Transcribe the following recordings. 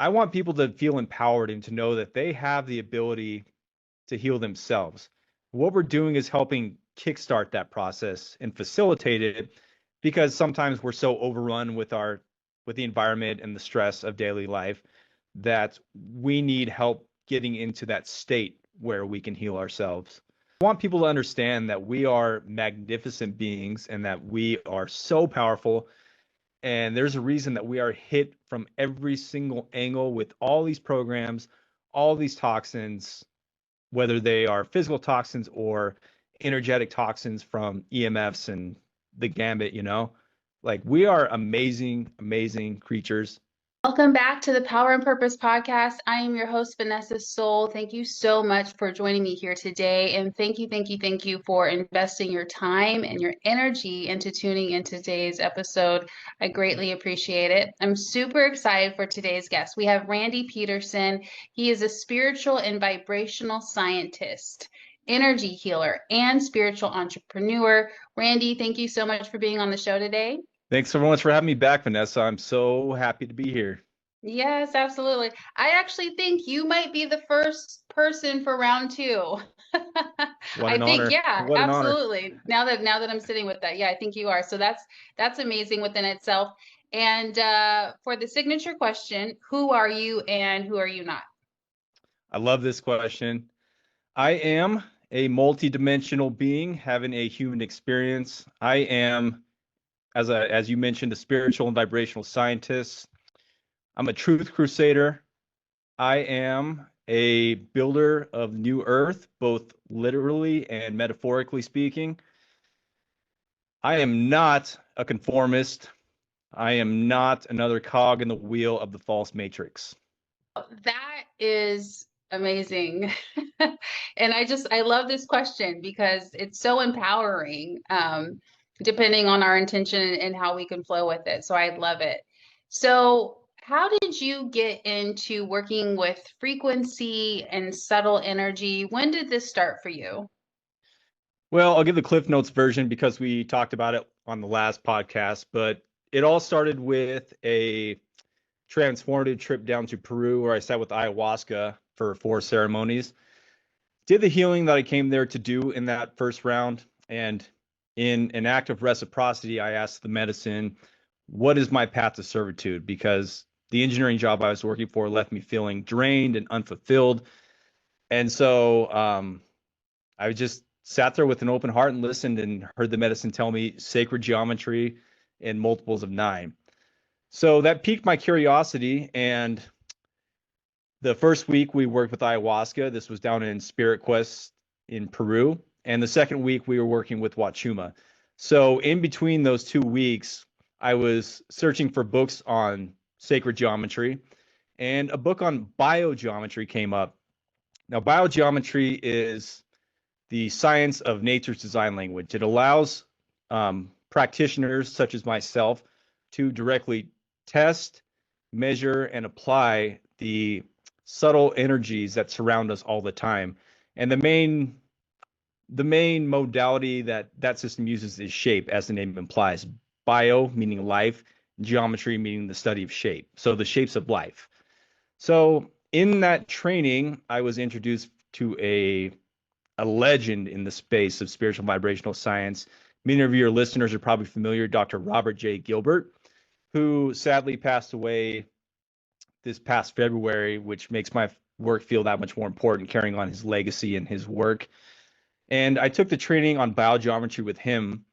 I want people to feel empowered and to know that they have the ability to heal themselves. What we're doing is helping kickstart that process and facilitate it because sometimes we're so overrun with the environment and the stress of daily life that we need help getting into that state where we can heal ourselves. I want people to understand that we are magnificent beings and that we are so powerful. And there's a reason that we are hit from every single angle with all these programs, all these toxins, whether they are physical toxins or energetic toxins from EMFs and the gambit, like we are amazing, amazing creatures. Welcome back to the Power and Purpose podcast. I am your host, Vanessa Soul. Thank you so much for joining me here today. And thank you for investing your time and your energy into tuning in today's episode. I greatly appreciate it. I'm super excited for today's guest. We have Randy Peterson. He is a spiritual and vibrational scientist, energy healer, and spiritual entrepreneur. Randy, thank you so much for being on the show today. Thanks so much for having me back, Vanessa. I'm so happy to be here. Yes, absolutely. I actually think you might be the first person for round two. What I an think, honor. yeah, What an honor. absolutely. Now that I'm sitting with that, yeah, I think you are. So that's amazing within itself. And for the signature question, who are you and who are you not? I love this question. I am a multidimensional being having a human experience. I am, as you mentioned, a spiritual and vibrational scientist. I'm a truth crusader. I am a builder of new earth, both literally and metaphorically speaking. I am not a conformist. I am not another cog in the wheel of the false matrix. That is amazing. And I love this question because it's so empowering, depending on our intention and how we can flow with it. So I love it. So how did you get into working with frequency and subtle energy? When did this start for you? Well, I'll give the Cliff Notes version because we talked about it on the last podcast, but it all started with a transformative trip down to Peru where I sat with ayahuasca for 4 ceremonies. Did the healing that I came there to do in that first round. And in an act of reciprocity, I asked the medicine, what is my path to servitude? Because the engineering job I was working for left me feeling drained and unfulfilled. And so I just sat there with an open heart and listened and heard the medicine tell me sacred geometry in multiples of 9. So that piqued my curiosity. And the first week we worked with ayahuasca. This was down in Spirit Quest in Peru. And the second week we were working with Wachuma. So in between those 2 weeks, I was searching for books on sacred geometry, and a book on biogeometry came up. Now, biogeometry is the science of nature's design language. It allows practitioners such as myself to directly test, measure, and apply the subtle energies that surround us all the time. And the main modality that system uses is shape, as the name implies. Bio meaning life, geometry meaning the study of shape. So the shapes of life. So in that training, I was introduced to a legend in the space of spiritual vibrational science. Many of your listeners are probably familiar, Dr. Robert J. Gilbert, who sadly passed away this past February, which makes my work feel that much more important, carrying on his legacy and his work. And I took the training on biogeometry with him.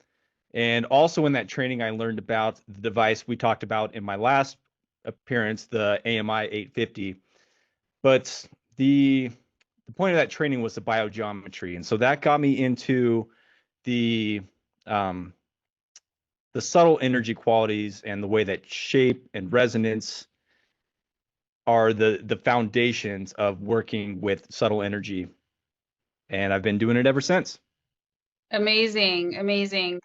And also in that training, I learned about the device we talked about in my last appearance, the AMI 850. But the point of that training was the biogeometry. And so that got me into the subtle energy qualities and the way that shape and resonance are the foundations of working with subtle energy. And I've been doing it ever since. Amazing, amazing.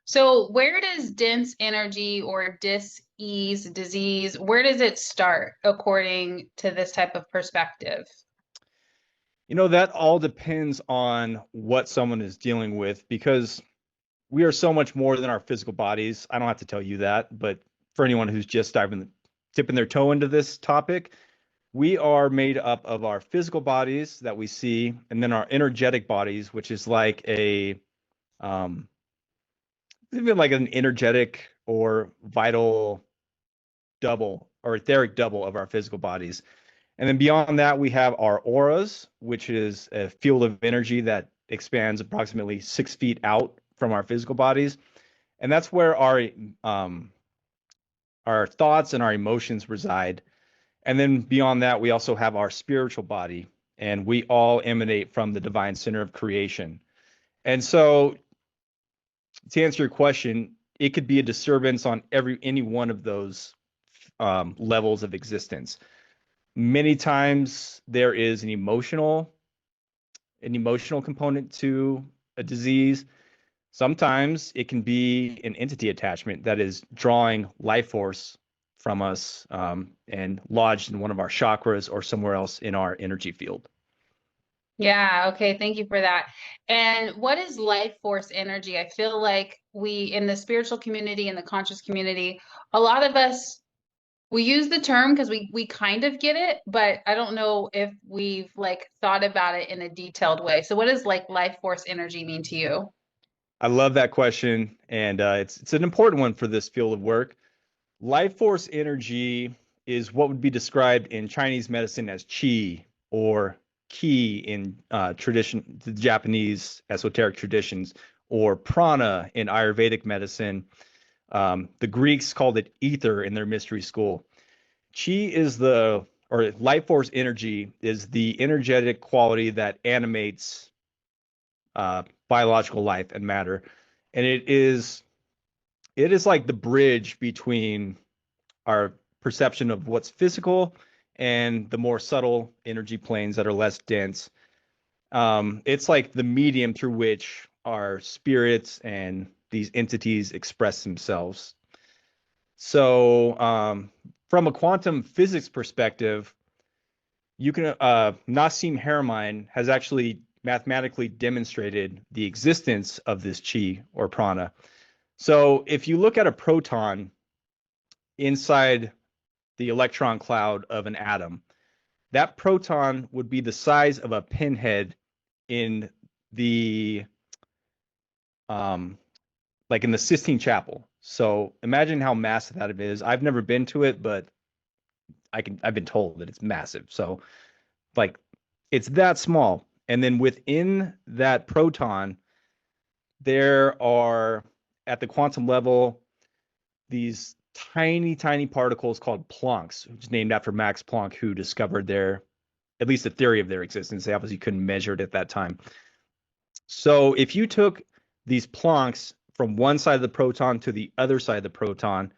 So where does dense energy or dis-ease, disease, where does it start according to this type of perspective? That all depends on what someone is dealing with because we are so much more than our physical bodies. I don't have to tell you that, but for anyone who's just dipping their toe into this topic, We are made up of our physical bodies that we see, and then our energetic bodies, which is like um, even like an energetic or vital double or etheric double of our physical bodies. And then beyond that, we have our auras, which is a field of energy that expands approximately 6 feet out from our physical bodies. And that's where our thoughts and our emotions reside. And then beyond that, we also have our spiritual body, and we all emanate from the divine center of creation. And so, to answer your question, it could be a disturbance on any one of those levels of existence. Many times there is an emotional component to a disease. Sometimes it can be an entity attachment that is drawing life force from us and lodged in one of our chakras or somewhere else in our energy field. Yeah, okay, thank you for that. And what is life force energy? I feel like we, in the spiritual community and the conscious community, a lot of us, we use the term because we kind of get it, but I don't know if we've like thought about it in a detailed way. So what does like life force energy mean to you? I love that question, and it's an important one for this field of work. Life force energy is what would be described in Chinese medicine as qi or ki in the Japanese esoteric traditions, or prana in Ayurvedic medicine. The Greeks called it ether in their mystery school. Chi is or life force energy is the energetic quality that animates biological life and matter, and it is like the bridge between our perception of what's physical and the more subtle energy planes that are less dense. It's like the medium through which our spirits and these entities express themselves. So, from a quantum physics perspective, you can Nassim Haramein has actually mathematically demonstrated the existence of this chi or prana. So, if you look at a proton inside the electron cloud of an atom, that proton would be the size of a pinhead in the um like in the Sistine Chapel. So imagine how massive that is. I've never been to it, but I've been told that it's massive. So like it's that small. And then within that proton, there are at the quantum level these tiny, tiny particles called Plancks, which is named after Max Planck, who discovered at least the theory of their existence. They obviously couldn't measure it at that time. So if you took these Plancks from one side of the proton to the other side of the proton,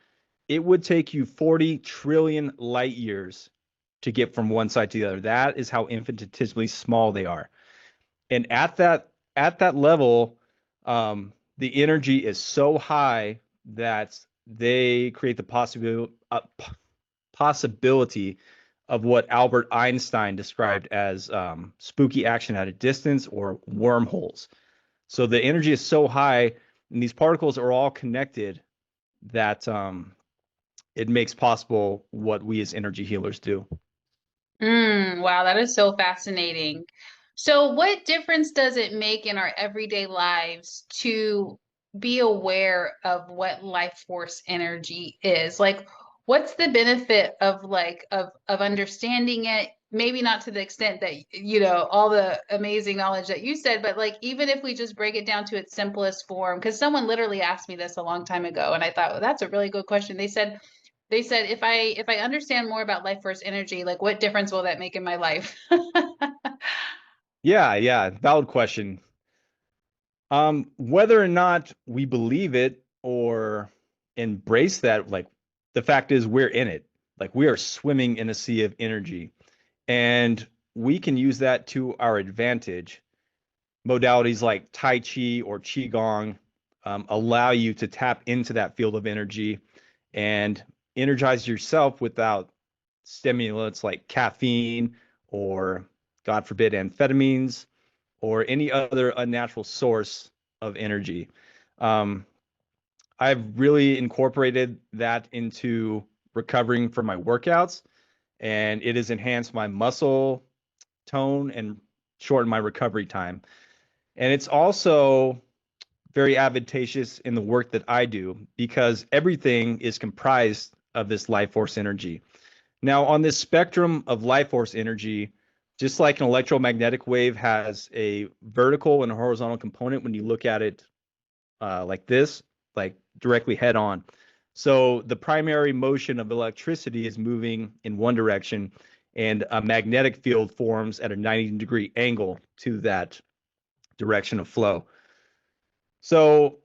it would take you 40 trillion light years to get from one side to the other. That is how infinitesimally small they are. And at that level, the energy is so high that they create the possibility of what Albert Einstein described as spooky action at a distance or wormholes. So the energy is so high, and these particles are all connected that it makes possible what we as energy healers do. Wow, that is so fascinating. So, what difference does it make in our everyday lives to be aware of what life force energy is? Like, what's the benefit of of understanding it? Maybe not to the extent that, all the amazing knowledge that you said, but like even if we just break it down to its simplest form, because someone literally asked me this a long time ago, and I thought, well, that's a really good question. They said if I understand more about life force energy, like what difference will that make in my life? Yeah, yeah, valid question. Whether or not we believe it or embrace that, like the fact is we're in it. Like we are swimming in a sea of energy, and we can use that to our advantage. Modalities like Tai Chi or Qigong allow you to tap into that field of energy and energize yourself without stimulants like caffeine or, God forbid, amphetamines or any other unnatural source of energy. Um, I've really incorporated that into recovering from my workouts. and it has enhanced my muscle tone and shortened my recovery time. And it's also very advantageous in the work that I do because everything is comprised of this life force energy. Now, on this spectrum of life force energy, just like an electromagnetic wave has a vertical and a horizontal component when you look at it like this, like directly head on. So the primary motion of electricity is moving in one direction, and a magnetic field forms at a 90-degree angle to that direction of flow. So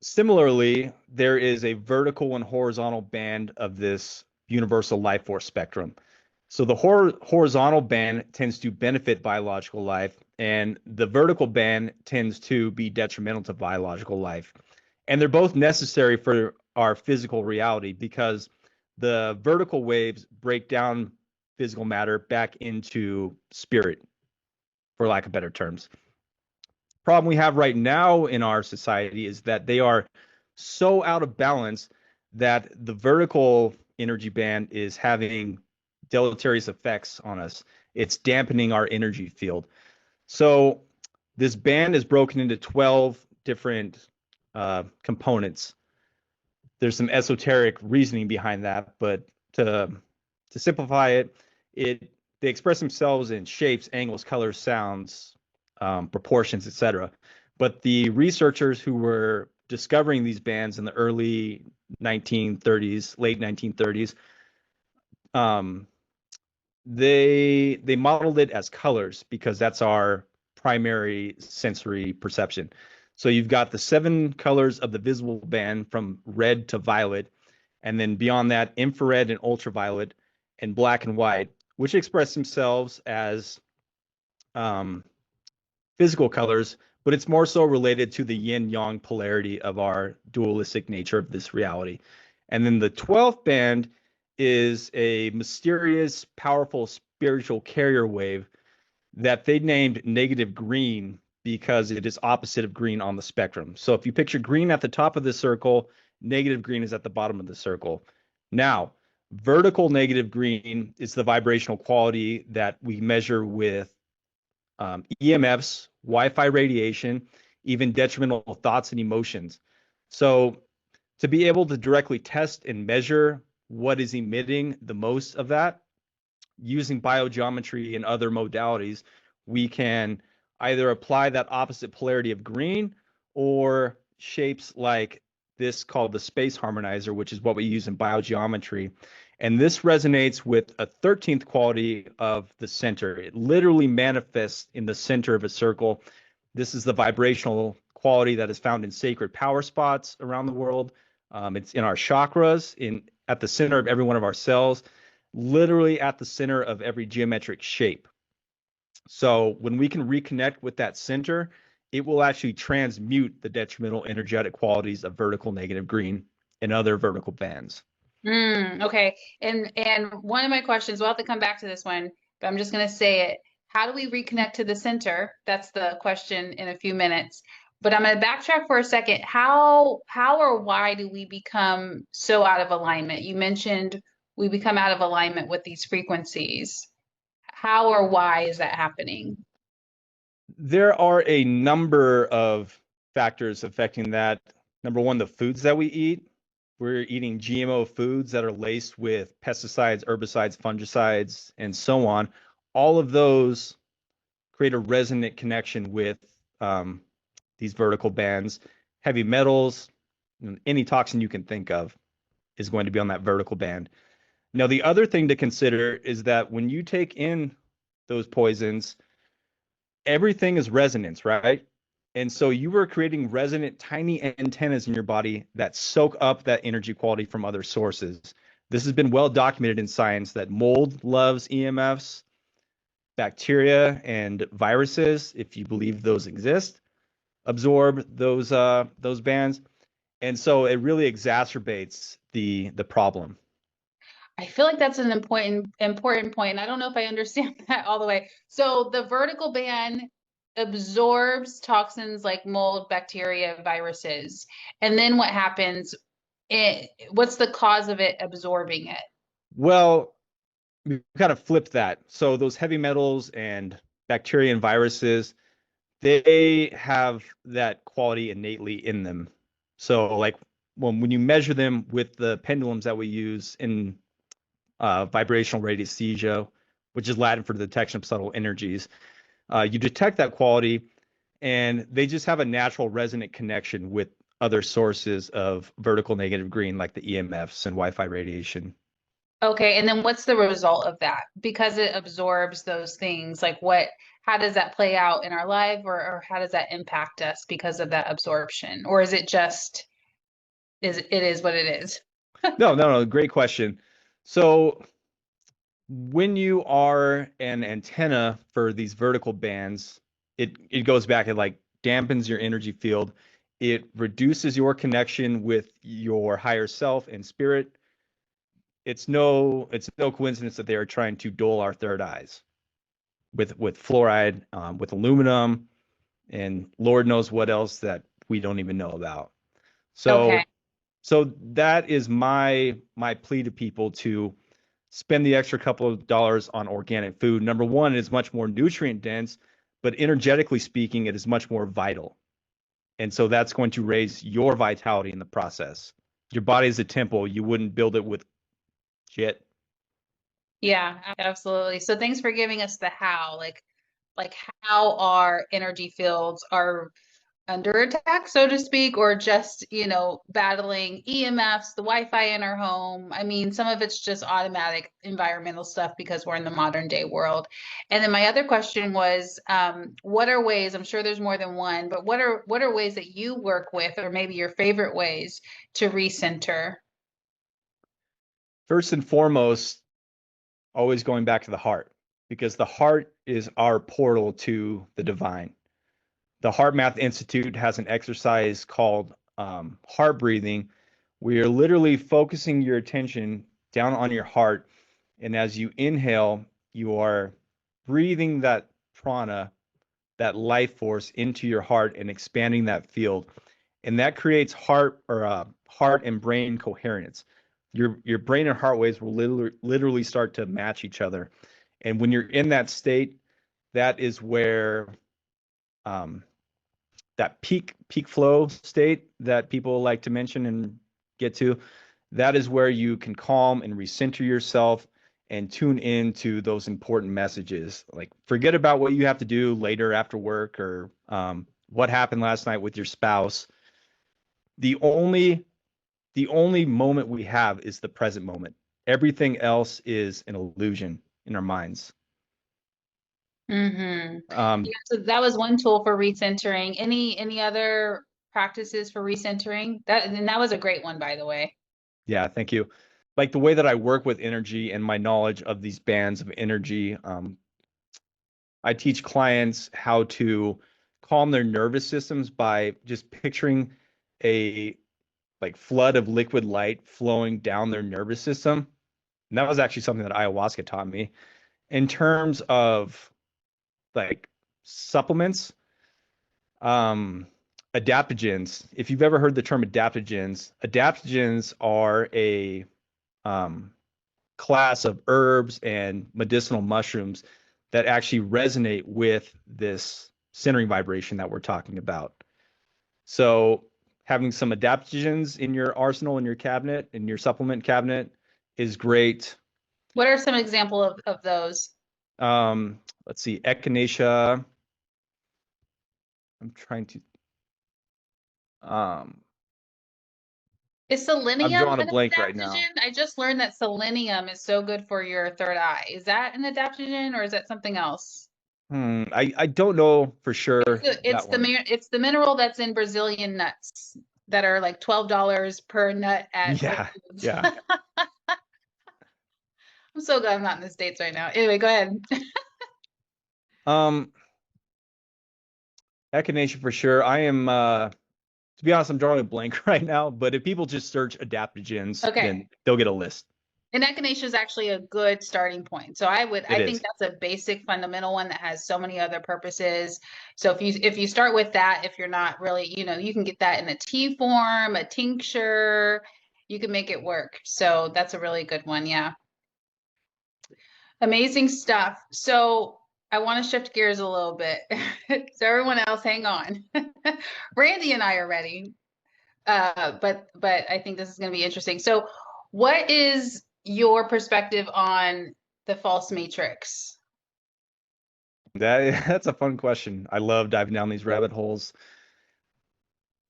similarly, there is a vertical and horizontal band of this universal life force spectrum. So the horizontal band tends to benefit biological life, and the vertical band tends to be detrimental to biological life. And they're both necessary for our physical reality because the vertical waves break down physical matter back into spirit, for lack of better terms. Problem we have right now in our society is that they are so out of balance that the vertical energy band is having deleterious effects on us. It's dampening our energy field. So this band is broken into 12 different components. There's some esoteric reasoning behind that, but to simplify it, they express themselves in shapes, angles, colors, sounds, proportions, etc. But the researchers who were discovering these bands in the early 1930s, late 1930s, they modeled it as colors because that's our primary sensory perception. So you've got the 7 colors of the visible band from red to violet, and then beyond that, infrared and ultraviolet, and black and white, which express themselves as physical colors, but it's more so related to the yin-yang polarity of our dualistic nature of this reality. And then the 12th band is a mysterious, powerful spiritual carrier wave that they named negative green because it is opposite of green on the spectrum. So if you picture green at the top of the circle, negative green is at the bottom of the circle. Now, vertical negative green is the vibrational quality that we measure with EMFs, Wi-Fi radiation, even detrimental thoughts and emotions. So to be able to directly test and measure what is emitting the most of that, using biogeometry and other modalities, we can either apply that opposite polarity of green or shapes like this called the space harmonizer, which is what we use in biogeometry. And this resonates with a 13th quality of the center. It literally manifests in the center of a circle. This is the vibrational quality that is found in sacred power spots around the world. It's in our chakras, at the center of every one of our cells, literally at the center of every geometric shape. So when we can reconnect with that center, it will actually transmute the detrimental energetic qualities of vertical negative green and other vertical bands. Okay. And one of my questions, we'll have to come back to this one, but I'm just going to say it. How do we reconnect to the center? That's the question in a few minutes. But I'm going to backtrack for a second. How or why do we become so out of alignment? You mentioned we become out of alignment with these frequencies. How or why is that happening? There are a number of factors affecting that. Number one, the foods that we eat. We're eating GMO foods that are laced with pesticides, herbicides, fungicides, and so on. All of those create a resonant connection with these vertical bands. Heavy metals, any toxin you can think of is going to be on that vertical band. Now, the other thing to consider is that when you take in those poisons, everything is resonance, right? And so you were creating resonant tiny antennas in your body that soak up that energy quality from other sources. This has been well documented in science that mold loves EMFs, bacteria and viruses, if you believe those exist, absorb those bands. And so it really exacerbates the problem. I feel like that's an important point. And I don't know if I understand that all the way. So the vertical band absorbs toxins like mold, bacteria, viruses. And then what happens? What's the cause of it absorbing it? Well, we kind of flipped that. So those heavy metals and bacteria and viruses, they have that quality innately in them. So like when you measure them with the pendulums that we use in vibrational radiesthesia, which is Latin for the detection of subtle energies, you detect that quality, and they just have a natural resonant connection with other sources of vertical negative green, like the EMFs and Wi-Fi radiation. Okay, and then what's the result of that? Because it absorbs those things, like how does that play out in our life, or how does that impact us because of that absorption? Or is it just it is what it is? No, great question. So when you are an antenna for these vertical bands, it goes back, it like dampens your energy field. It reduces your connection with your higher self and spirit. It's no coincidence that they are trying to dull our third eyes with fluoride, with aluminum, and Lord knows what else that we don't even know about. Okay. So that is my plea to people to spend the extra couple of dollars on organic food. Number one, it is much more nutrient dense, but energetically speaking, it is much more vital. And so that's going to raise your vitality in the process. Your body is a temple. You wouldn't build it with shit. Yeah, absolutely. So thanks for giving us the how, like how our energy fields are under attack, so to speak, or just, battling EMFs, the Wi-Fi in our home. I mean, some of it's just automatic environmental stuff because we're in the modern day world. And then my other question was, what are ways, I'm sure there's more than one, but what are ways that you work with, or maybe your favorite ways to recenter? First and foremost, always going back to the heart, because the heart is our portal to the divine. The Heart Math Institute has an exercise called heart breathing, where you're literally focusing your attention down on your heart. And as you inhale, you are breathing that prana, that life force into your heart and expanding that field. And that creates heart and brain coherence. Your brain and heart waves will literally start to match each other. And when you're in that state, that is where um, that peak flow state that people like to mention and get to, that is where you can calm and recenter yourself and tune into those important messages. Like forget about what you have to do later after work, or what happened last night with your spouse. The only moment we have is the present moment. Everything else is an illusion in our minds. Mm-hmm. Um, Yeah, so that was one tool for recentering. Any other practices for recentering? That was a great one, by the way. yeah, thank you. Like the way that I work with energy and my knowledge of these bands of energy, I teach clients how to calm their nervous systems by just picturing a like flood of liquid light flowing down their nervous system. And that was actually something that ayahuasca taught me. In terms of like supplements, um, adaptogens. If you've ever heard the term adaptogens are a um, class of herbs and medicinal mushrooms that actually resonate with this centering vibration that we're talking about. So having some adaptogens in your arsenal, in your cabinet, in your supplement cabinet is great. What are some example of those? Let's see, echinacea. I'm trying to um Is I'm selenium drawing a an blank right now. adaptogen? I just learned that selenium is so good for your third eye. Is that an adaptogen or is that something else? I don't know for sure It's that one. it's the mineral that's in Brazilian nuts that are like $12 per nut at Whole Yeah, Foods. yeah. I'm so glad I'm not in the States right now. Anyway, go ahead. Um, echinacea for sure. I am to be honest, I'm drawing a blank right now, but if people just search adaptogens, Okay. then they'll get a list. And echinacea is actually a good starting point. So It I think is. that's a basic fundamental one that has so many other purposes. So if you start with that, if you're not really, you can get that in a tea form, a tincture, you can make it work. So that's a really good one. Yeah. Amazing stuff. So I want to shift gears a little bit. So everyone else, hang on. Randy and I are ready. But I think this is going to be interesting. So what is your perspective on the false matrix? That's a fun question. I love diving down these rabbit holes.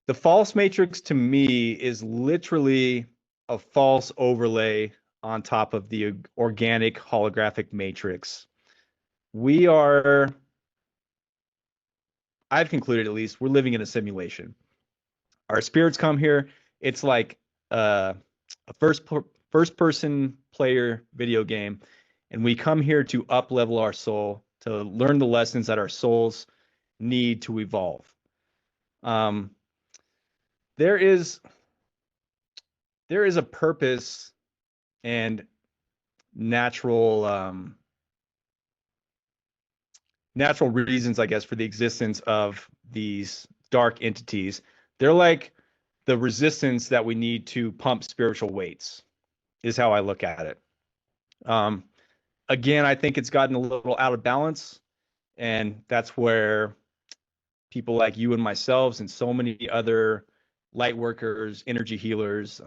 The false matrix to me is literally a false overlay on top of the organic holographic matrix. We are, I've concluded at least, we're living in a simulation. Our spirits come here. It's like a first person player video game, and we come here to up level our soul, to learn the lessons that our souls need to evolve. Um, there is a purpose and natural reasons, I guess, for the existence of these dark entities. They're like the resistance that we need to pump spiritual weights, is how I look at it. Um, Again, I think it's gotten a little out of balance, and that's where people like you and myself and so many other light workers, energy healers,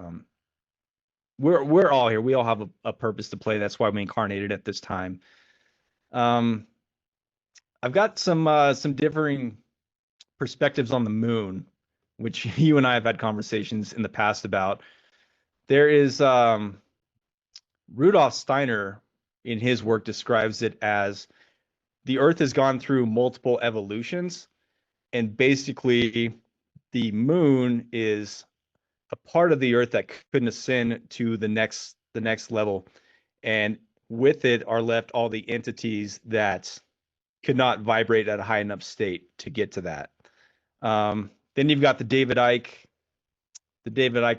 we're all here. We all have a purpose to play. That's why we incarnated at this time. Um, I've got some differing perspectives on the moon, which you and I have had conversations in the past about. There is Rudolf Steiner in his work describes it as the Earth has gone through multiple evolutions, and basically the moon is a part of the Earth that couldn't ascend to the next level, and with it are left all the entities that could not vibrate at a high enough state to get to that. Then you've got the David Icke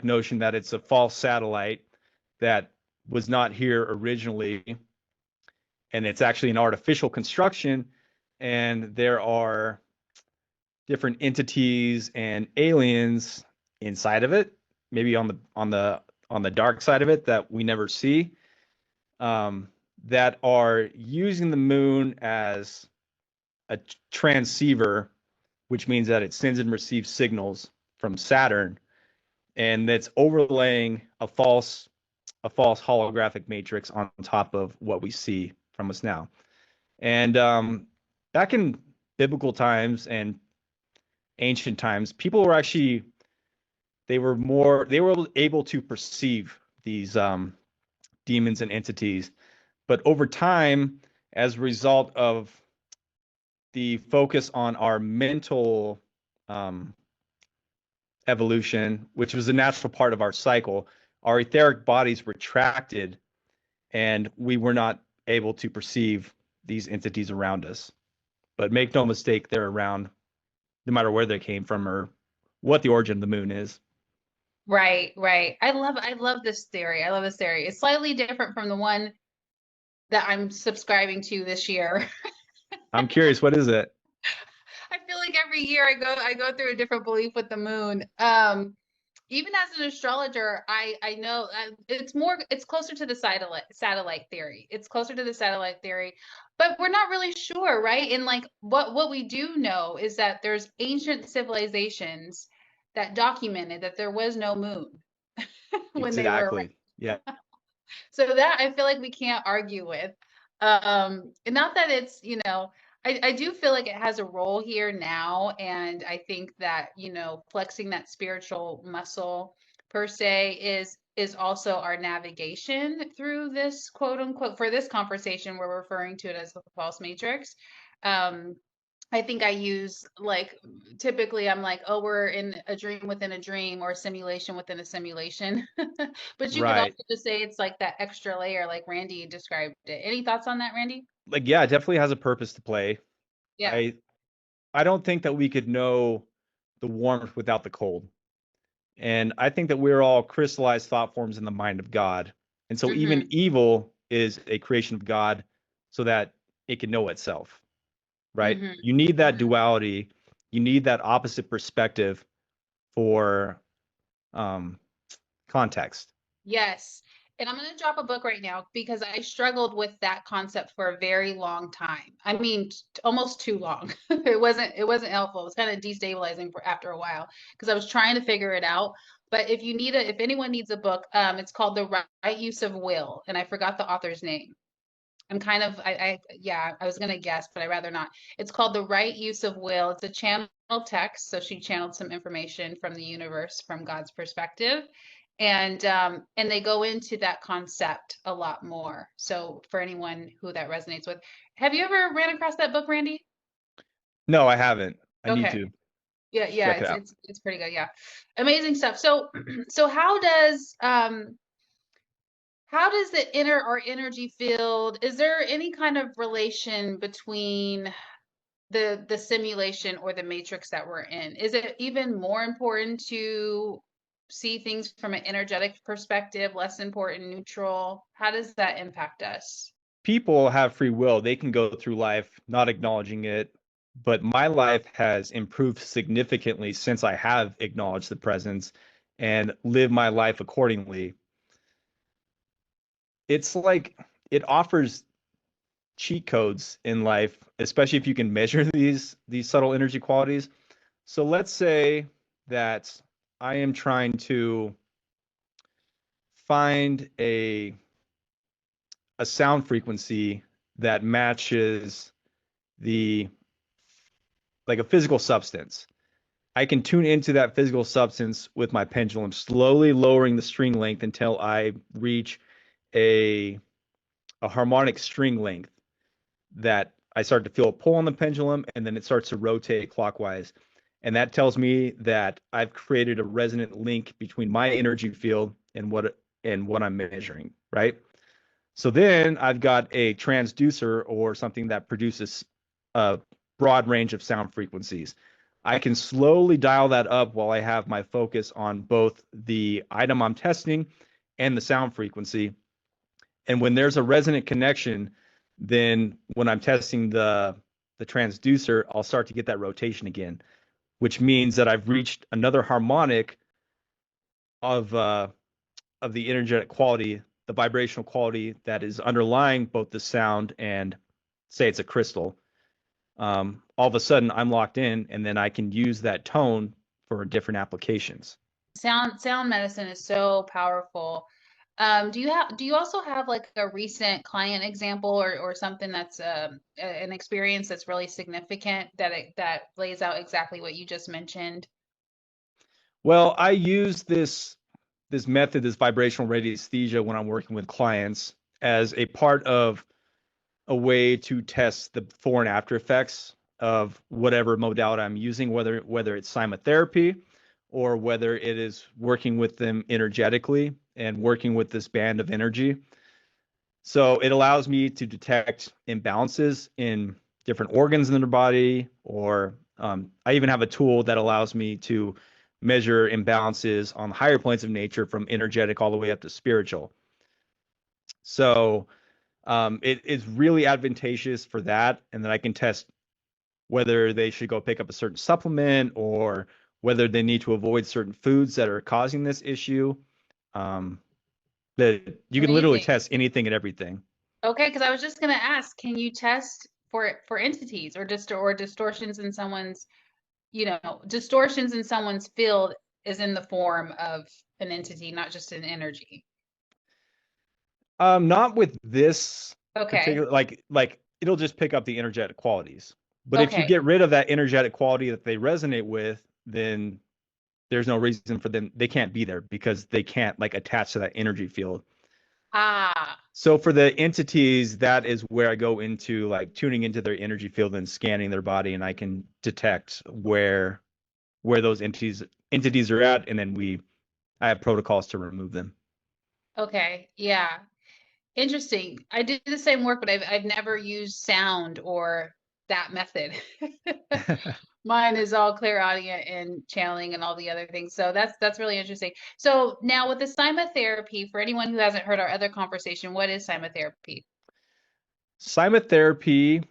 notion that it's a false satellite that was not here originally, and it's actually an artificial construction, and there are different entities and aliens inside of it, maybe on the dark side of it that we never see, that are using the moon as a transceiver, which means that it sends and receives signals from Saturn, and that's overlaying a false holographic matrix on top of what we see from us now. And back in biblical times and ancient times, people were actually they were able to perceive these demons and entities, but over time, as a result of the focus on our mental evolution, which was a natural part of our cycle, our etheric bodies retracted, and we were not able to perceive these entities around us. But make no mistake, they're around no matter where they came from or what the origin of the moon is. Right, right. I love this theory. I love this theory. It's slightly different from the one that I'm subscribing to this year. I'm curious, what is it? I feel like every year I go through a different belief with the moon. Even as an astrologer, I know it's closer to the satellite theory. It's closer to the satellite theory, but we're not really sure, right? And like what we do know is that there's ancient civilizations that documented that there was no moon when they were around. Exactly. Yeah. So that I feel like we can't argue with. And not that it's, I do feel like it has a role here now. And I think that, flexing that spiritual muscle per se is also our navigation through this quote unquote, for this conversation, we're referring to it as the false matrix. Um, I think I use like typically I'm like, oh, we're in a dream within a dream or a simulation within a simulation. But you could Right. also just say it's like that extra layer, like Randy described it. Any thoughts on that, Randy? Like, yeah, it definitely has a purpose to play. Yeah. I don't think that we could know the warmth without the cold. And I think that we're all crystallized thought forms in the mind of God. And so Mm-hmm. even evil is a creation of God so that it can know itself, right? Mm-hmm. You need that Mm-hmm. duality. You need that opposite perspective for um, context. Yes. And I'm going to drop a book right now because I struggled with that concept for a very long time. I mean, almost too long. It wasn't helpful. It was kind of destabilizing for after a while because I was trying to figure it out. But if anyone needs a book, it's called The Right Use of Will, and I forgot the author's name. Yeah, I was gonna guess, but I'd rather not. It's called The Right Use of Will. It's a channel text, so she channeled some information from the universe from God's perspective, and they go into that concept a lot more. So for anyone who that resonates with, have you ever ran across that book, Randy? No, I haven't. I need Okay. to Yeah, check it it's out. it's it's pretty good. Yeah, amazing stuff. So so how does the inner or energy field, is there any kind of relation between the simulation or the matrix that we're in? Is it even more important to see things from an energetic perspective, less important, neutral? How does that impact us? People have free will. They can go through life not acknowledging it, but my life has improved significantly since I have acknowledged the presence and live my life accordingly. It's like it offers cheat codes in life, especially if you can measure these subtle energy qualities. So let's say that I am trying to find a sound frequency that matches the like a physical substance. I can tune into that physical substance with my pendulum, slowly lowering the string length until I reach a a harmonic string length that I start to feel a pull on the pendulum, and then it starts to rotate clockwise. And that tells me that I've created a resonant link between my energy field and what I'm measuring, right? So then I've got a transducer or something that produces a broad range of sound frequencies. I can slowly dial that up while I have my focus on both the item I'm testing and the sound frequency. And when there's a resonant connection, then when I'm testing the transducer, I'll start to get that rotation again, which means that I've reached another harmonic of uh, of the energetic quality, the vibrational quality that is underlying both the sound and say it's a crystal. All of a sudden I'm locked in, and then I can use that tone for different applications. Sound medicine is so powerful. Do you also have like a recent client example or something that's an experience that's really significant that lays out exactly what you just mentioned? Well, I use this method, this vibrational radiesthesia, when I'm working with clients as a part of a way to test the before and after effects of whatever modality I'm using, whether it's cymotherapy or whether it is working with them energetically and working with this band of energy. So it allows me to detect imbalances in different organs in their body, or I even have a tool that allows me to measure imbalances on the higher planes of nature from energetic all the way up to spiritual. So it is really advantageous for that. And then I can test whether they should go pick up a certain supplement or whether they need to avoid certain foods that are causing this issue. Um, that you can literally Amazing. test anything and everything. Okay, because I was just gonna ask, can you test for entities or distortions in someone's, distortions in someone's field is in the form of an entity, not just an energy. Not with this Okay. particular, like it'll just pick up the energetic qualities. But if you Okay. get rid of that energetic quality that they resonate with, then there's no reason for them. They can't be there because they can't like attach to that energy field. Ah, So for the entities, that is where I go into like tuning into their energy field and scanning their body, and I can detect where those entities are at, and then I have protocols to remove them. okay. Yeah. Interesting. I did the same work, but I've never used sound or that method. Mine is all clairaudient and channeling and all the other things. So that's really interesting. So now with the cymotherapy, for anyone who hasn't heard our other conversation, what is cymotherapy? Cymotherapy,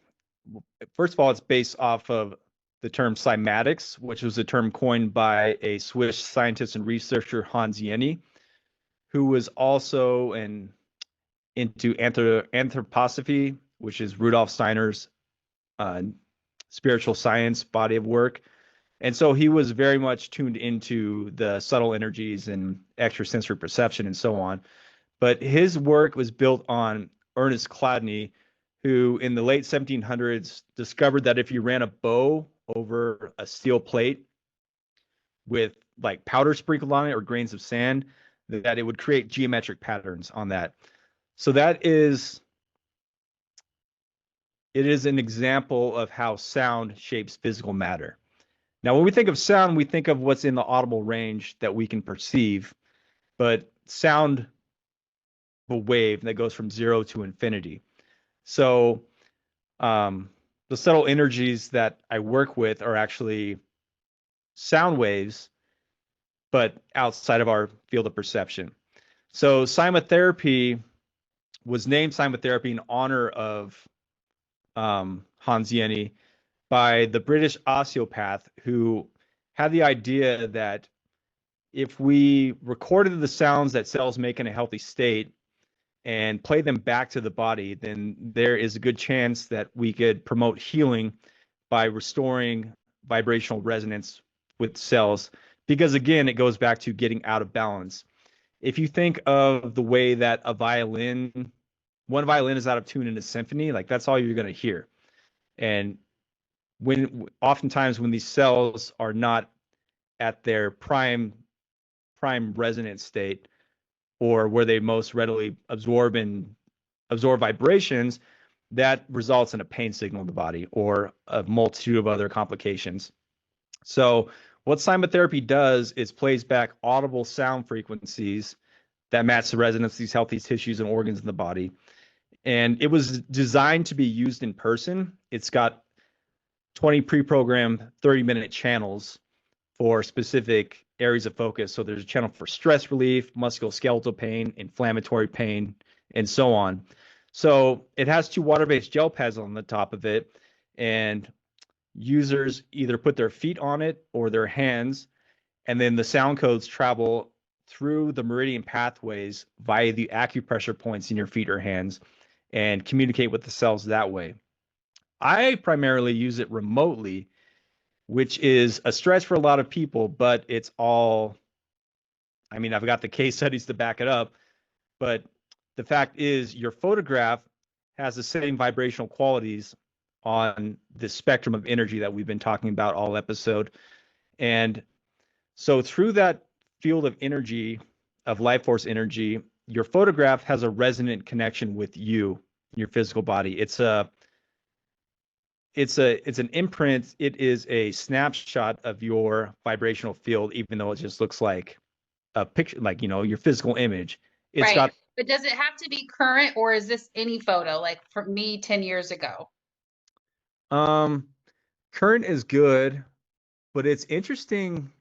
first of all, it's based off of the term cymatics, which was a term coined by a Swiss scientist and researcher, Hans Jenny, who was also into anthroposophy, which is Rudolf Steiner's spiritual science body of work. And so he was very much tuned into the subtle energies and extrasensory perception and so on. But his work was built on Ernest Chladni, who in the late 1700s discovered that if you ran a bow over a steel plate with like powder sprinkled on it or grains of sand, that it would create geometric patterns on that. So it is an example of how sound shapes physical matter. Now, when we think of sound, we think of what's in the audible range that we can perceive, but sound a wave that goes from 0 to infinity. So the subtle energies that I work with are actually sound waves, but outside of our field of perception. So cymotherapy was named cymotherapy in honor of Hans Jenny by the British osteopath who had the idea that if we recorded the sounds that cells make in a healthy state and play them back to the body, then there is a good chance that we could promote healing by restoring vibrational resonance with cells. Because again, it goes back to getting out of balance. If you think of the way that one violin is out of tune in a symphony, like that's all you're going to hear. And oftentimes when these cells are not at their prime resonance state, or where they most readily absorb vibrations, that results in a pain signal in the body or a multitude of other complications. So what cymotherapy does is plays back audible sound frequencies that match the resonance of these healthy tissues and organs in the body. And it was designed to be used in person. It's got 20 pre-programmed 30-minute channels for specific areas of focus. So there's a channel for stress relief, musculoskeletal pain, inflammatory pain, and so on. So it has 2 water-based gel pads on the top of it, and users either put their feet on it or their hands, and then the sound codes travel through the meridian pathways via the acupressure points in your feet or hands and communicate with the cells that way. I primarily use it remotely, which is a stretch for a lot of people, but it's all, I mean, I've got the case studies to back it up, but the fact is your photograph has the same vibrational qualities on the spectrum of energy that we've been talking about all episode. And so through that field of energy, of life force energy, your photograph has a resonant connection with you, your physical body. It's an imprint. It is a snapshot of your vibrational field, even though it just looks like a picture, like, your physical image. It's Right. got, But does it have to be current, or is this any photo, like for me 10 years ago? current is good, but it's interesting.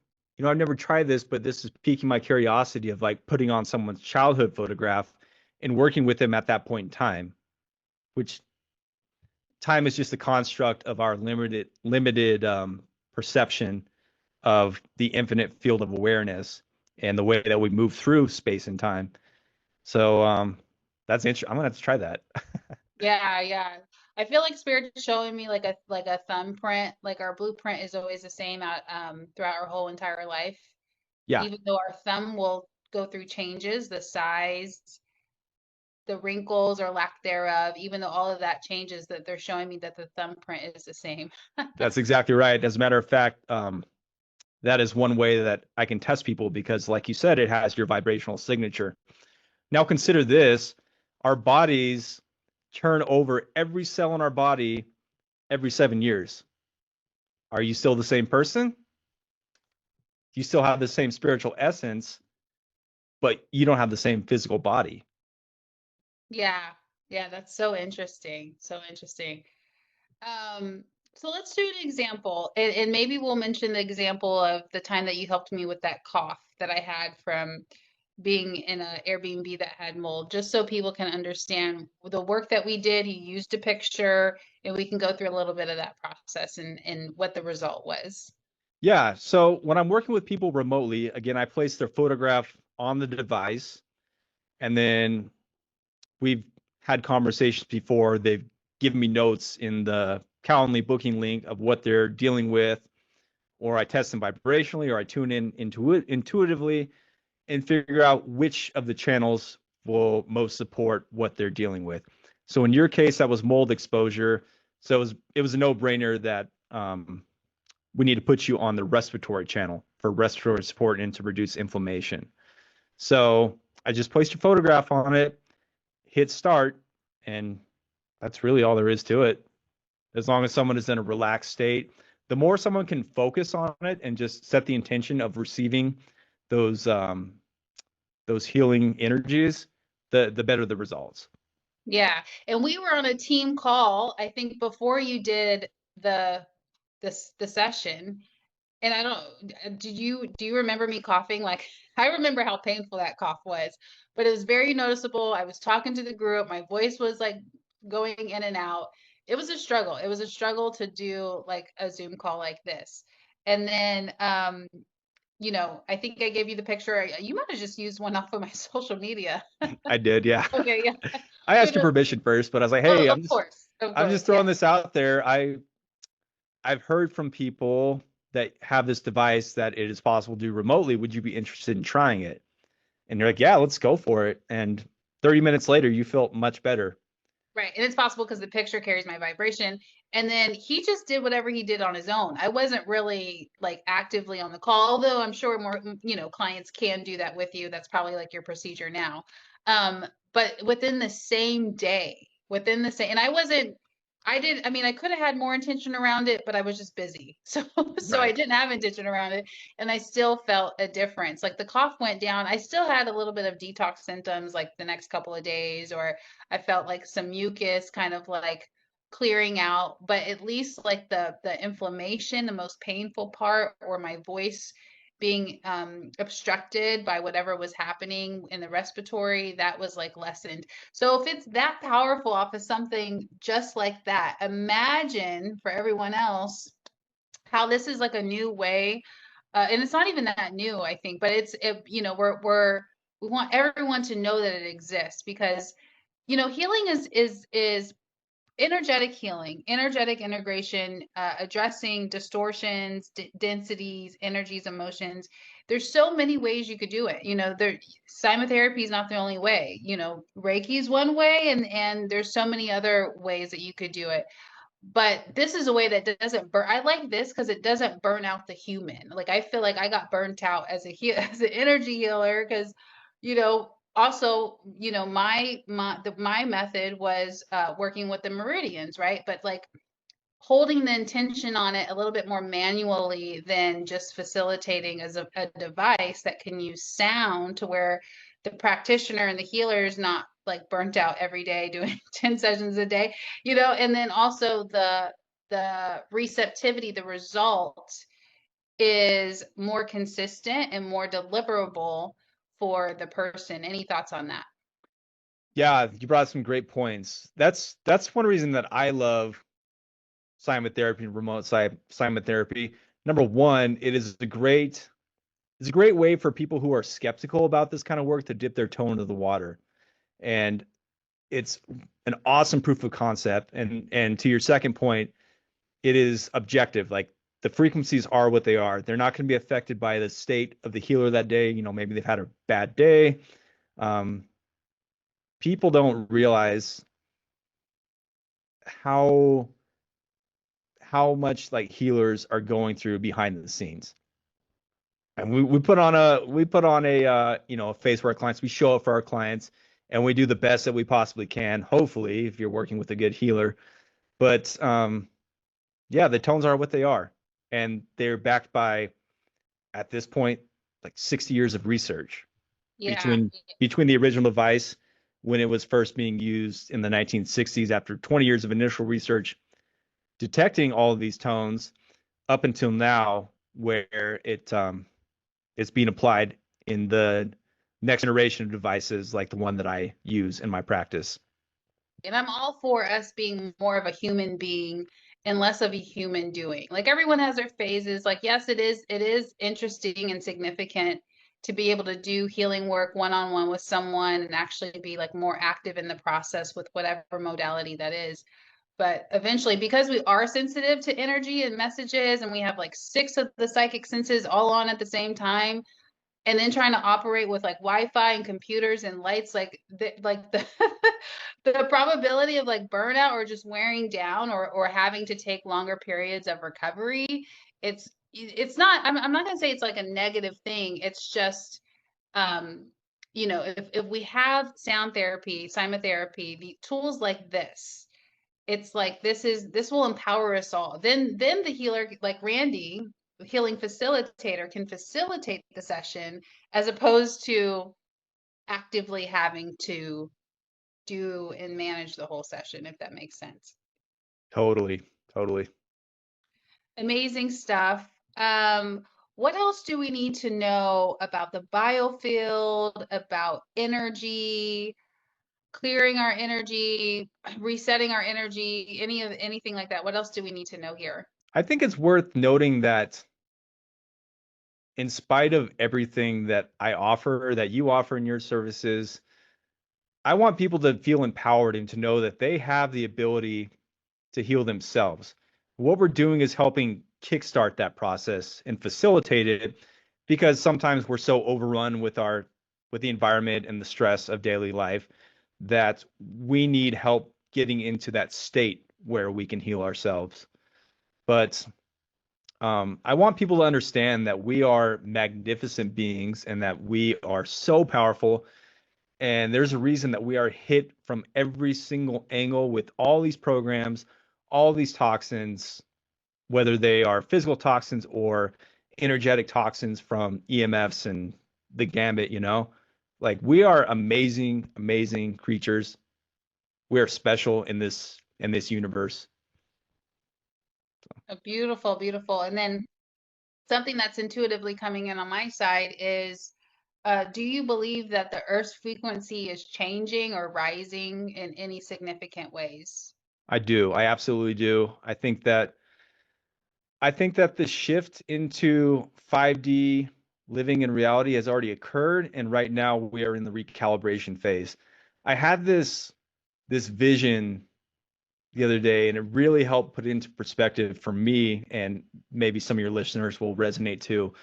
I've never tried this, but this is piquing my curiosity of like putting on someone's childhood photograph and working with them at that point in time, which time is just the construct of our limited perception of the infinite field of awareness and the way that we move through space and time. So that's interesting. I'm gonna have to try that. Yeah, yeah. I feel like Spirit's showing me like a thumbprint, like our blueprint is always the same throughout our whole entire life. Yeah, Even though our thumb will go through changes, the size, the wrinkles or lack thereof, even though all of that changes, that they're showing me that the thumbprint is the same. that's exactly right. As a matter of fact, that is one way that I can test people because, like you said, it has your vibrational signature. Now consider this: our bodies turn over every cell in our body every 7 years. Are you still the same person? You still have the same spiritual essence, but you don't have the same physical body. Yeah, yeah, that's so interesting. So interesting. So let's do an example, and maybe we'll mention the example of the time that you helped me with that cough that I had from being in an Airbnb that had mold, just so people can understand the work that we did. You used a picture, and we can go through a little bit of that process and what the result was. Yeah. So when I'm working with people remotely, again, I place their photograph on the device. And then we've had conversations before. They've given me notes in the Calendly booking link of what they're dealing with, or I test them vibrationally, or I tune in intuitively and figure out which of the channels will most support what they're dealing with. So in your case, that was mold exposure. So it was a no-brainer that we need to put you on the respiratory channel for respiratory support and to reduce inflammation. So I just placed your photograph on it, hit start, and that's really all there is to it. As long as someone is in a relaxed state, the more someone can focus on it and just set the intention of receiving those healing energies, the better the results. Yeah. And we were on a team call, I think before you did the session. And I don't, do you remember me coughing? Like, I remember how painful that cough was, but it was very noticeable. I was talking to the group. My voice was like going in and out. It was a struggle. It was a struggle to do like a Zoom call like this. And then, you know, I think I gave you the picture. You might have just used one off of my social media. I did, yeah. Okay, yeah. I You asked your know, permission first, but I was like, oh, hey, of I'm just course, yeah. throwing this out there. I've heard from people that have this device that it is possible to do remotely. Would you be interested in trying it? And you're like, yeah, let's go for it. And 30 minutes later, you felt much better. Right. And it's possible because the picture carries my vibration. And then he just did whatever he did on his own. I wasn't really like actively on the call, although I'm sure more, you know, clients can do that with you. That's probably like your procedure now. But within the same day, and I mean, I could have had more intention around it, but I was just busy. So, so I Right. didn't have intention around it. And I still felt a difference. Like the cough went down. I still had a little bit of detox symptoms like the next couple of days, or I felt like some mucus kind of like clearing out, but at least like the inflammation, the most painful part, or my voice being obstructed by whatever was happening in the respiratory, that was like lessened. So if it's that powerful off of something just like that, imagine for everyone else how this is like a new way. And it's not even that new, I think, but you know, we want everyone to know that it exists, because you know, healing is energetic healing, energetic integration, addressing distortions, densities, energies, emotions. There's so many ways you could do it. You know, cymotherapy is not the only way. You know, Reiki is one way, and there's so many other ways that you could do it. But this is a way that doesn't burn. I like this because it doesn't burn out the human. Like I feel like I got burnt out as as an energy healer, because, you know, also, you know, my method was working with the meridians, right? But like holding the intention on it a little bit more manually than just facilitating as a device that can use sound, to where the practitioner and the healer is not like burnt out every day doing 10 sessions a day, you know. And then also the receptivity, the result is more consistent and more deliverable for the person. Any thoughts on that? Yeah, you brought some great points. That's one reason that I love cymotherapy and remote cymotherapy. Number one, it's a great way for people who are skeptical about this kind of work to dip their toe into the water. And it's an awesome proof of concept. And to your second point, it is objective. Like the frequencies are what they are. They're not going to be affected by the state of the healer that day. You know, maybe they've had a bad day. Um, People don't realize how much like healers are going through behind the scenes. And we put on a you know, a face for our clients. We show up for our clients and we do the best that we possibly can, hopefully, if you're working with a good healer. But yeah, the tones are what they are. And they're backed by, at this point, like 60 years of research Yeah. between the original device when it was first being used in the 1960s, after 20 years of initial research detecting all of these tones, up until now, where it's being applied in the next generation of devices like the one that I use in my practice. And I'm all for us being more of a human being and less of a human doing. Like everyone has their phases. Like, yes, it is interesting and significant to be able to do healing work one-on-one with someone and actually be like more active in the process with whatever modality that is. But eventually, because we are sensitive to energy and messages, and we have like 6 of the psychic senses all on at the same time, and then trying to operate with like Wi-Fi and computers and lights, like the the probability of like burnout or just wearing down or having to take longer periods of recovery, it's not, I'm not going to say it's like a negative thing. It's just, um, if we have sound therapy, cymotherapy, the tools like this, it's like this will empower us all. Then the healer, like Randy, the healing facilitator, can facilitate the session as opposed to actively having to do and manage the whole session, if that makes sense. Totally, totally. Amazing stuff. What else do we need to know about the biofield, about energy, clearing our energy, resetting our energy, anything like that? What else do we need to know here? I think it's worth noting that in spite of everything that I offer, that you offer in your services, I want people to feel empowered and to know that they have the ability to heal themselves. What we're doing is helping kickstart that process and facilitate it, because sometimes we're so overrun with the environment and the stress of daily life that we need help getting into that state where we can heal ourselves. But I want people to understand that we are magnificent beings and that we are so powerful. And there's a reason that we are hit from every single angle with all these programs, all these toxins, whether they are physical toxins or energetic toxins from EMFs and the gambit, like we are amazing, amazing creatures. We are special in this universe. Beautiful, beautiful. And then something that's intuitively coming in on my side is, do you believe that the Earth's frequency is changing or rising in any significant ways? I do. I absolutely do. I think that the shift into 5D living in reality has already occurred, and right now we are in the recalibration phase. I had this vision the other day, and it really helped put it into perspective for me, and maybe some of your listeners will resonate too.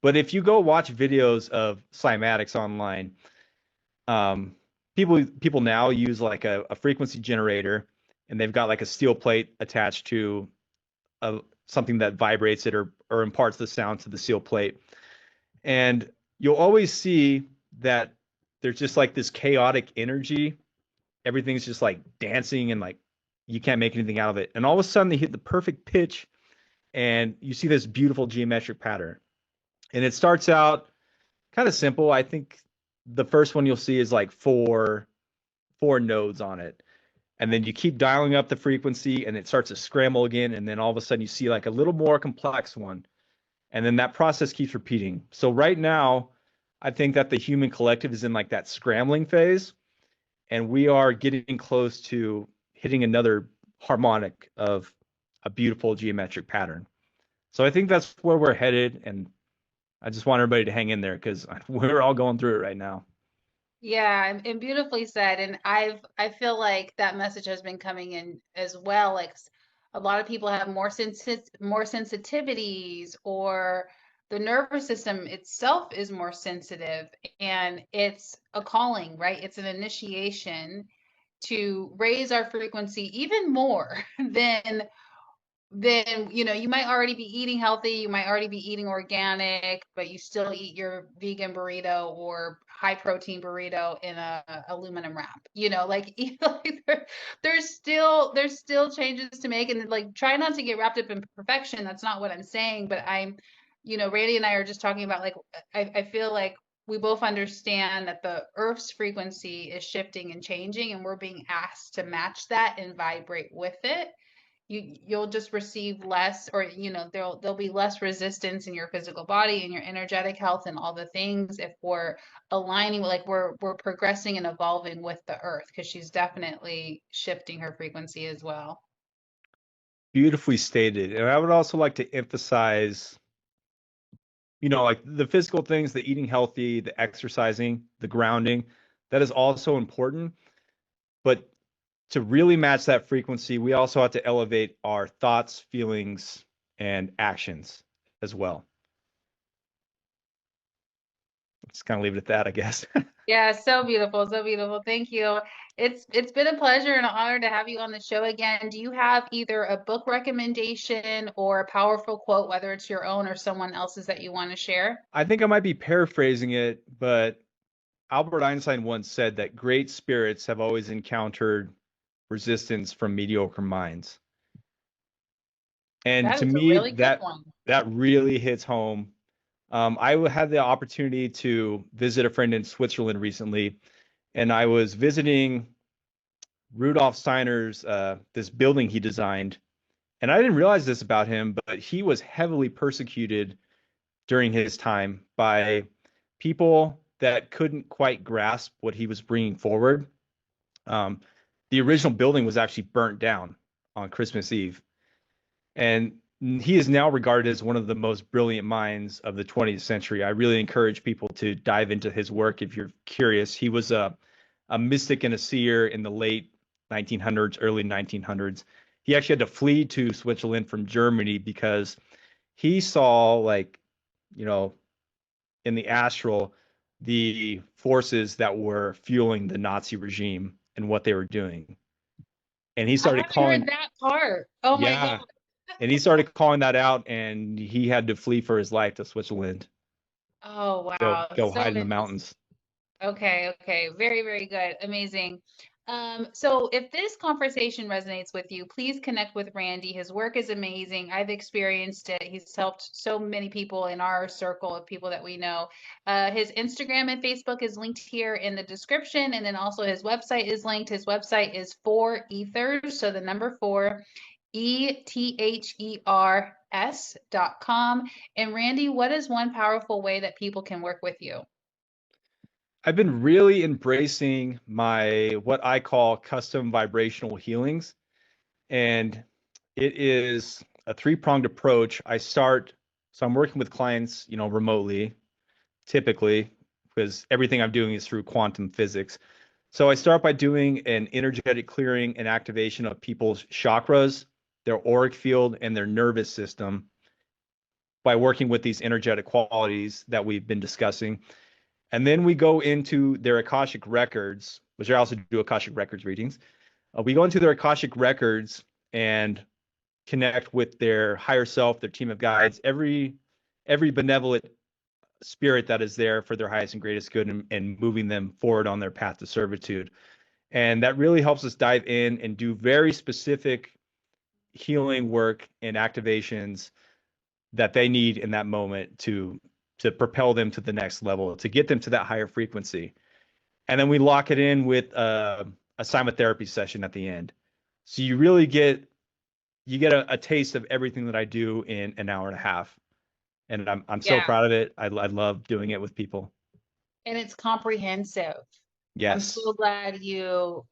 But if you go watch videos of cymatics online, um, people now use like a frequency generator, and they've got like a steel plate attached to something that vibrates it or imparts the sound to the steel plate. And you'll always see that there's just like this chaotic energy. Everything's just like dancing and like you can't make anything out of it. And all of a sudden they hit the perfect pitch and you see this beautiful geometric pattern. And it starts out kind of simple. I think the first one you'll see is like four nodes on it. And then you keep dialing up the frequency and it starts to scramble again. And then all of a sudden you see like a little more complex one. And then that process keeps repeating. So right now, I think that the human collective is in like that scrambling phase, and we are getting close to hitting another harmonic of a beautiful geometric pattern. So I think that's where we're headed, and I just want everybody to hang in there because we're all going through it right now. Yeah, and beautifully said. And I feel like that message has been coming in as well. Like a lot of people have more sensitivities, or the nervous system itself is more sensitive, and it's a calling, right? It's an initiation to raise our frequency even more than then you might already be eating healthy, you might already be eating organic, but you still eat your vegan burrito or high protein burrito in a aluminum wrap. Like, there's still changes to make, and like try not to get wrapped up in perfection. That's not what I'm saying, but Randy and I are just talking about, like, I feel like we both understand that the Earth's frequency is shifting and changing, and we're being asked to match that and vibrate with it. You'll just receive less, or there'll be less resistance in your physical body and your energetic health and all the things, if we're aligning, like we're progressing and evolving with the Earth, because she's definitely shifting her frequency as well. Beautifully stated. And I would also like to emphasize, you know, like the physical things, the eating healthy, the exercising, the grounding, that is also important. But to really match that frequency, we also have to elevate our thoughts, feelings, and actions as well. Just kind of leave it at that, I guess. Yeah, so beautiful, so beautiful. Thank you. It's been a pleasure and an honor to have you on the show again. Do you have either a book recommendation or a powerful quote, whether it's your own or someone else's, that you want to share? I think I might be paraphrasing it, but Albert Einstein once said that great spirits have always encountered resistance from mediocre minds. And That to is a me, really good one. that really hits home. Had the opportunity to visit a friend in Switzerland recently, and I was visiting Rudolf Steiner's this building he designed. And I didn't realize this about him, but he was heavily persecuted during his time by people that couldn't quite grasp what he was bringing forward. Um, the original building was actually burnt down on Christmas Eve. And he is now regarded as one of the most brilliant minds of the 20th century. I really encourage people to dive into his work if you're curious. He was a mystic and a seer in the late 1900s, early 1900s. He actually had to flee to Switzerland from Germany because he saw, like, you know, in the astral, the forces that were fueling the Nazi regime and what they were doing. And he I started haven't heard calling, that part. Oh my yeah, God. and he started calling that out, and he had to flee for his life to Switzerland, Oh go wow. go So hide in the interesting. mountains. Okay, okay. Very, very good. Amazing. So if this conversation resonates with you, please connect with Randy. His work is amazing. I've experienced it. He's helped so many people in our circle of people that we know. His Instagram and Facebook is linked here in the description, and then also his website is linked. His website is 4ethers, so the number 4, ETHERS.com. And Randy, what is one powerful way that people can work with you? I've been really embracing my what I call custom vibrational healings, and it is a three-pronged approach. So I'm working with clients, you know, remotely, typically, because everything I'm doing is through quantum physics. So I start by doing an energetic clearing and activation of people's chakras, their auric field, and their nervous system by working with these energetic qualities that we've been discussing. And then we go into their Akashic records, which I also do Akashic records readings. We go into their Akashic records and connect with their higher self, their team of guides, every benevolent spirit that is there for their highest and greatest good, and moving them forward on their path to servitude. And that really helps us dive in and do very specific healing work and activations that they need in that moment to propel them to the next level, to get them to that higher frequency. And then we lock it in with a cymotherapy session at the end. So you get a taste of everything that I do in an hour and a half. And I'm so Yeah. proud of it. I love doing it with people. And it's comprehensive. I'm Yes. so glad you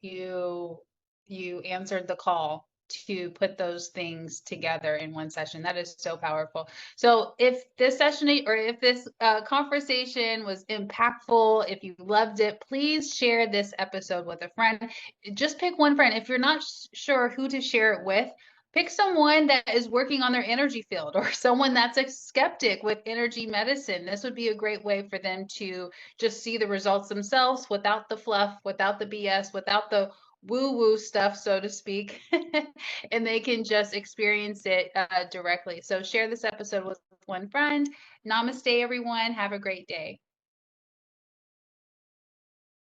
answered the call to put those things together in one session. That is so powerful. So if this session or if this conversation was impactful, if you loved it, please share this episode with a friend. Just pick one friend. If you're not sure who to share it with, pick someone that is working on their energy field or someone that's a skeptic with energy medicine. This would be a great way for them to just see the results themselves without the fluff, without the BS, without the woo-woo stuff, so to speak, and they can just experience it directly. So share this episode with one friend. Namaste, everyone. Have a great day.